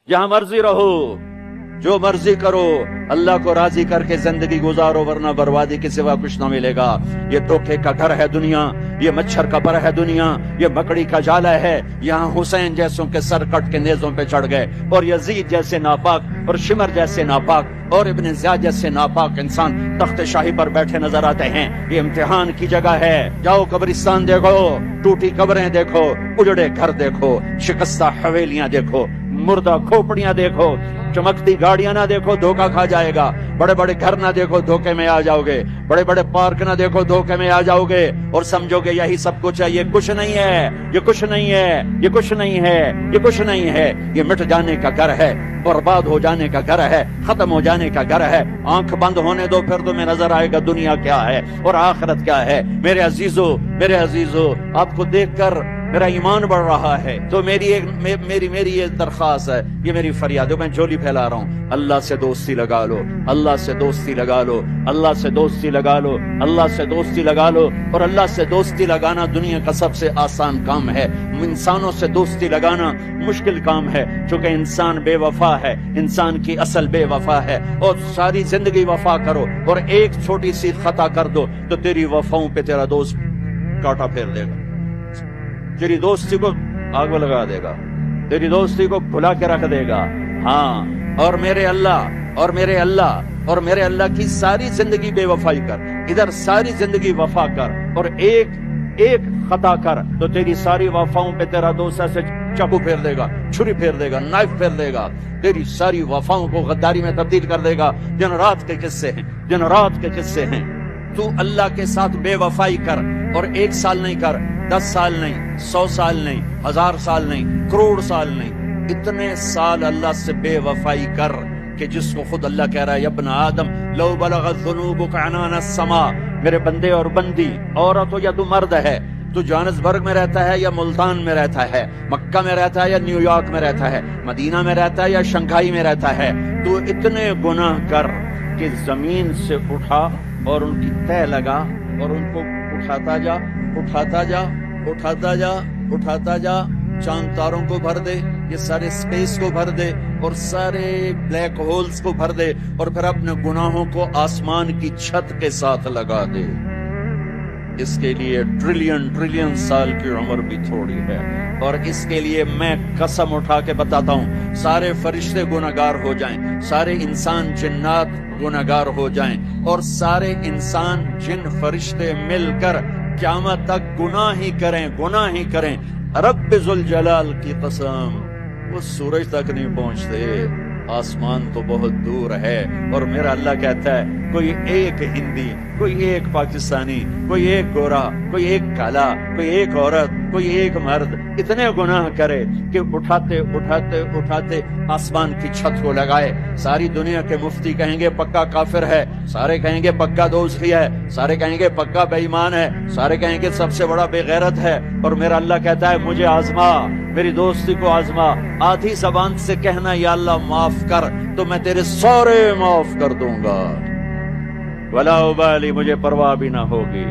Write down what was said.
جہاں مرضی رہو، جو مرضی کرو، اللہ کو راضی کر کے زندگی گزارو، ورنہ بربادی کے سوا کچھ نہ ملے گا۔ یہ دھوکے کا گھر ہے دنیا، یہ مچھر کا پر ہے دنیا، یہ مکڑی کا جالا ہے۔ یہاں حسین جیسوں کے سر کٹ کے نیزوں پہ چڑھ گئے، اور یزید جیسے ناپاک، اور شمر جیسے ناپاک، اور ابن زیاد جیسے ناپاک انسان تخت شاہی پر بیٹھے نظر آتے ہیں۔ یہ امتحان کی جگہ ہے۔ جاؤ قبرستان دیکھو، ٹوٹی قبریں دیکھو، اجڑے گھر دیکھو، شکستہ حویلیاں دیکھو، مردہ کھوپڑیاں دیکھو، چمکتی گاڑیاں نہ دیکھو، دھوکہ کھا جائے گا۔ بڑے بڑے گھر نہ دیکھو، دھوکے میں آ جاؤ گے۔ بڑے بڑے پارک نہ دیکھو، دھوکے میں آ جاؤ گے، اور سمجھو گے یہی سب کچھ ہے۔ یہ کچھ نہیں ہے، یہ کچھ نہیں ہے، یہ کچھ نہیں ہے، یہ کچھ نہیں ہے۔ یہ مٹ جانے کا گھر ہے، برباد ہو جانے کا گھر ہے، ختم ہو جانے کا گھر ہے۔ آنکھ بند ہونے دو، پھر تمہیں نظر آئے گا دنیا کیا ہے اور آخرت کیا ہے۔ میرے عزیزو، میرے عزیزو، آپ کو دیکھ کر میرا ایمان بڑھ رہا ہے، تو میری یہ درخواست ہے، یہ میری فریاد ہے، میں جھولی پھیلا رہا ہوں۔ اللہ سے دوستی لگا لو، اللہ سے دوستی لگا لو، اللہ سے دوستی لگا لو، اللہ سے دوستی لگا لو۔ اور اللہ سے دوستی لگانا دنیا کا سب سے آسان کام ہے۔ انسانوں سے دوستی لگانا مشکل کام ہے، چونکہ انسان بے وفا ہے، انسان کی اصل بے وفا ہے۔ اور ساری زندگی وفا کرو، اور ایک چھوٹی سی خطا کر دو تو تیری وفاؤں پہ تیرا دوست کاٹا پھیر دے گا، تیری دوستی کو آگ میں لگا دے گا، تیری دوستی کو بھلا کے رکھ دے گا۔ ہاں، اور میرے اللہ کی ساری زندگی بے وفائی کر، ادھر ساری زندگی وفا کر، اور ایک خطا کر تو تیری ساری وفاؤں پہ تیرا دوست ایسے چاقو پھیر دے گا، چھری پھیر دے گا، نائف پھیر دے گا، تیری ساری وفاؤں کو غداری میں تبدیل کر دے گا۔ دن رات کے قصے ہیں، دن رات کے قصے ہیں۔ تو اللہ کے ساتھ بے وفائی کر، اور 1 سال نہیں کر، 10 سال نہیں، 100 سال نہیں، 1000 سال نہیں، کروڑ سال نہیں، اتنے سال اللہ سے بے وفائی کر کہ جس کو خود اللہ کہہ رہا ہے، یا ابن آدم لو بلغت ذنوبک عنان السماء، میرے بندے اور بندی، عورت ہو یا تو مرد ہے، تو جوہانسبرگ میں رہتا ہے یا ملتان میں رہتا ہے، مکہ میں رہتا ہے یا نیو یارک میں رہتا ہے، مدینہ میں رہتا ہے یا شنگھائی میں رہتا ہے، تو اتنے گناہ کر کہ زمین سے اٹھا اور ان کی تہ لگا، اور ان کو اٹھاتا جا، اٹھاتا جا، اٹھاتا جا، اٹھاتا جا، چاند تاروں کو بھر دے، یہ سارے سپیس کو بھر دے، اور سارے بلیک ہولز کو بھر دے، اور پھر اپنے گناہوں کو آسمان کی چھت کے ساتھ لگا دے۔ اس کے لیے ٹریلین سال کی عمر بھی تھوڑی ہے، اور اس کے لیے میں قسم اٹھا کے بتاتا ہوں، سارے فرشتے گناہگار ہو جائیں، سارے انسان جنات گناہگار ہو جائیں، اور سارے انسان جن فرشتے مل کر قیامت تک گناہ ہی کریں، رب ذوالجلال کی قسم، وہ سورج تک نہیں پہنچتے، آسمان تو بہت دور ہے۔ اور میرا اللہ کہتا ہے، کوئی ایک ہندی، کوئی ایک پاکستانی، کوئی ایک گورا، کوئی ایک کالا، کوئی ایک عورت، کوئی ایک مرد اتنے گناہ کرے کہ اٹھاتے آسمان کی چھت کو لگائے، ساری دنیا کے مفتی کہیں گے پکا کافر ہے، سارے کہیں گے پکا دوزخی ہے، سارے کہیں گے پکا بے ایمان ہے، سارے کہیں گے سب سے بڑا بے غیرت ہے، اور میرا اللہ کہتا ہے مجھے آزما، میری دوستی کو آزما، آدھی زبان سے کہنا یا اللہ معاف کر، تو میں تیرے سارے معاف کر دوں گا، ولا ابالی، مجھے پرواہ بھی نہ ہوگی۔